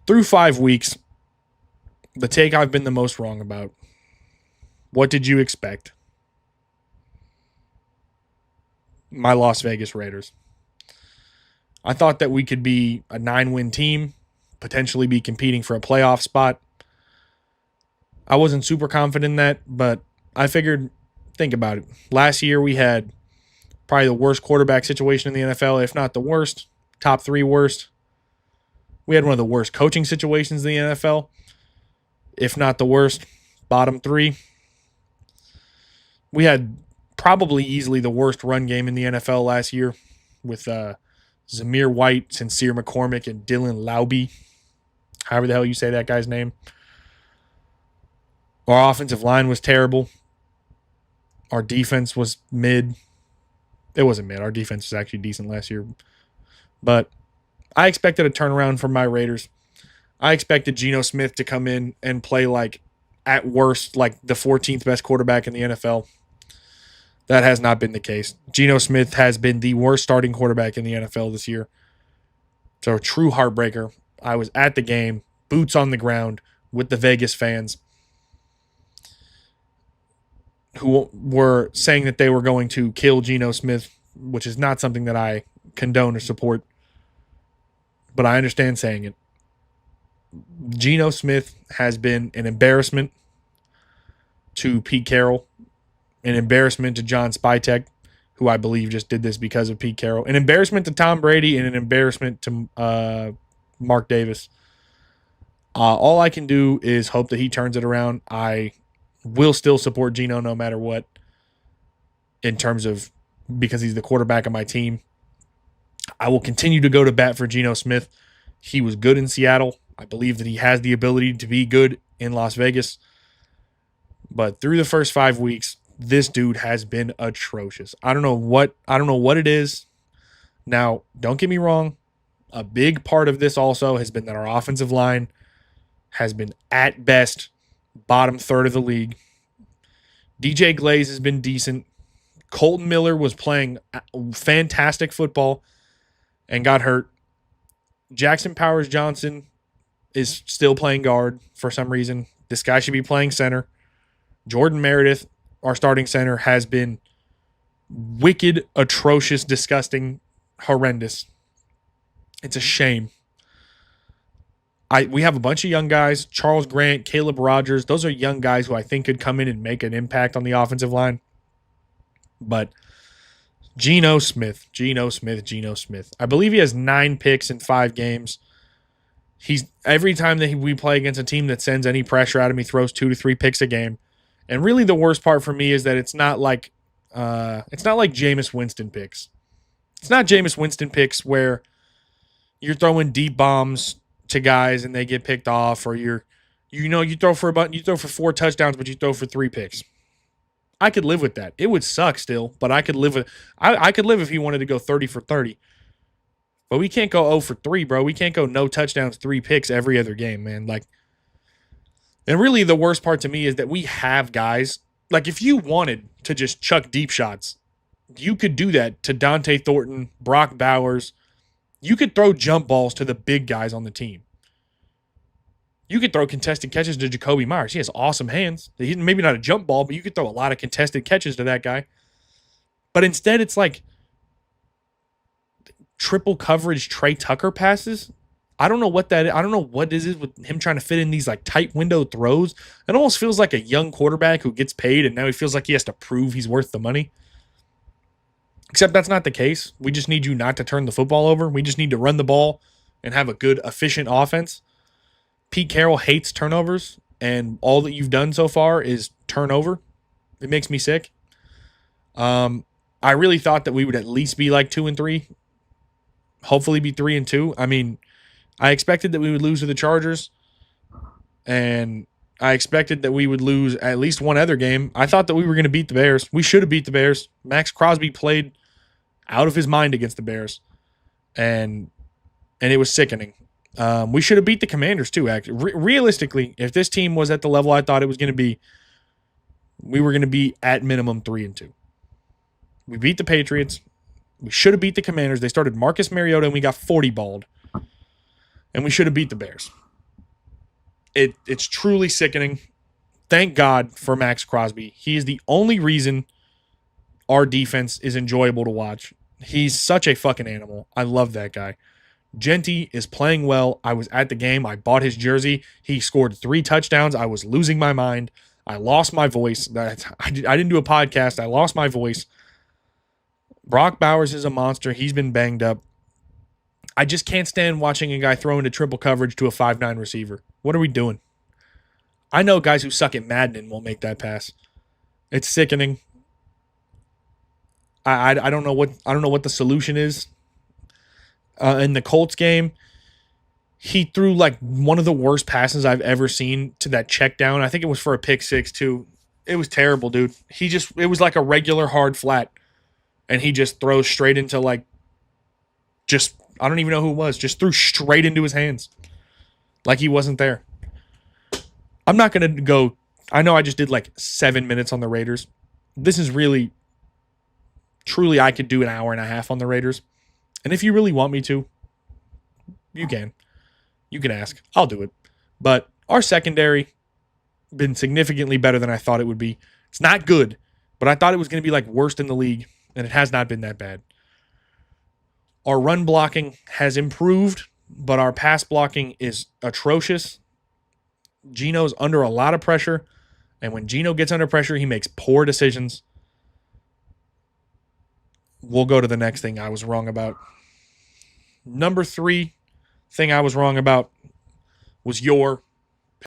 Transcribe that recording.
Through 5 weeks, the take I've been the most wrong about. What did you expect? My Las Vegas Raiders. I thought that we could be a 9-win team, potentially be competing for a playoff spot. I wasn't super confident in that, but I figured, think about it. Last year we had probably the worst quarterback situation in the NFL, if not the worst, top 3 worst. We had one of the worst coaching situations in the NFL, if not the worst, bottom 3. We had probably easily the worst run game in the NFL last year with Zamir White, Sincere McCormick, and Dylan Laube, however the hell you say that guy's name. Our offensive line was terrible. Our defense was mid. It wasn't mid. Our defense was actually decent last year. But I expected a turnaround from my Raiders. I expected Geno Smith to come in and play like, at worst, like the 14th best quarterback in the NFL. That has not been the case. Geno Smith has been the worst starting quarterback in the NFL this year. So a true heartbreaker. I was at the game, boots on the ground with the Vegas fans who were saying that they were going to kill Geno Smith, which is not something that I condone or support. But I understand saying it. Geno Smith has been an embarrassment to Pete Carroll, an embarrassment to John Spytek, who I believe just did this because of Pete Carroll, an embarrassment to Tom Brady, and an embarrassment to Mark Davis. All I can do is hope that he turns it around. I will still support Geno no matter what, in terms of because he's the quarterback of my team. I will continue to go to bat for Geno Smith. He was good in Seattle. I believe that he has the ability to be good in Las Vegas. But through the first 5 weeks, this dude has been atrocious. I don't know what it is. Now, don't get me wrong. A big part of this also has been that our offensive line has been at best bottom third of the league. DJ Glaze has been decent. Colton Miller was playing fantastic football and got hurt. Jackson Powers Johnson is still playing guard for some reason. This guy should be playing center. Jordan Meredith, our starting center, has been wicked, atrocious, disgusting, horrendous. It's a shame. We have a bunch of young guys. Charles Grant, Caleb Rogers. Those are young guys who I think could come in and make an impact on the offensive line. But Geno Smith. I believe he has 9 picks in 5 games. Every time that we play against a team that sends any pressure at him, he throws 2 to 3 picks a game. And really, the worst part for me is that it's not like Jameis Winston picks. It's not Jameis Winston picks where you're throwing deep bombs to guys and they get picked off, or you throw for 4 touchdowns, but you throw for 3 picks. I could live with that. It would suck still, but I could live with. I could live if he wanted to go 30 for 30. But we can't go 0 for 3, bro. We can't go no touchdowns, 3 picks every other game, man. And really the worst part to me is that we have guys. Like, if you wanted to just chuck deep shots, you could do that to Dante Thornton, Brock Bowers. You could throw jump balls to the big guys on the team. You could throw contested catches to Jacoby Myers. He has awesome hands. He's maybe not a jump ball, but you could throw a lot of contested catches to that guy. But instead, it's like triple coverage Trey Tucker passes. I don't know what that is. I don't know what it is with him trying to fit in these like tight window throws. It almost feels like a young quarterback who gets paid and now he feels like he has to prove he's worth the money. Except that's not the case. We just need you not to turn the football over. We just need to run the ball and have a good, efficient offense. Pete Carroll hates turnovers, and all that you've done so far is turnover. It makes me sick. I really thought that we would at least be like 2-3. Hopefully be 3-2. I mean, I expected that we would lose to the Chargers, and I expected that we would lose at least one other game. I thought that we were going to beat the Bears. We should have beat the Bears. Max Crosby played out of his mind against the Bears, and it was sickening. We should have beat the Commanders too. Actually, realistically, if this team was at the level I thought it was going to be, we were going to be at minimum 3-2. We beat the Patriots. We should have beat the Commanders. They started Marcus Mariota and we got 40 balled. And we should have beat the Bears. It's truly sickening. Thank God for Max Crosby. He is the only reason our defense is enjoyable to watch. He's such a fucking animal. I love that guy. Genty is playing well. I was at the game. I bought his jersey. He scored 3 touchdowns. I was losing my mind. I lost my voice. I didn't do a podcast. I lost my voice. Brock Bowers is a monster. He's been banged up. I just can't stand watching a guy throw into triple coverage to a 5'9" receiver. What are we doing? I know guys who suck at Madden and won't make that pass. It's sickening. I don't know what the solution is. In the Colts game, he threw like one of the worst passes I've ever seen to that check down. I think it was for a pick six too. It was terrible, dude. It was like a regular hard flat, and he just throws straight into I don't even know who it was. Just threw straight into his hands, like he wasn't there. I'm not gonna go. I know I just did like 7 minutes on the Raiders. This is really, truly, I could do an hour and a half on the Raiders. And if you really want me to, you can. You can ask. I'll do it. But our secondary been significantly better than I thought it would be. It's not good, but I thought it was going to be like worst in the league, and it has not been that bad. Our run blocking has improved, but our pass blocking is atrocious. Geno's under a lot of pressure, and when Geno gets under pressure, he makes poor decisions. We'll go to the next thing I was wrong about. Number 3 thing I was wrong about was your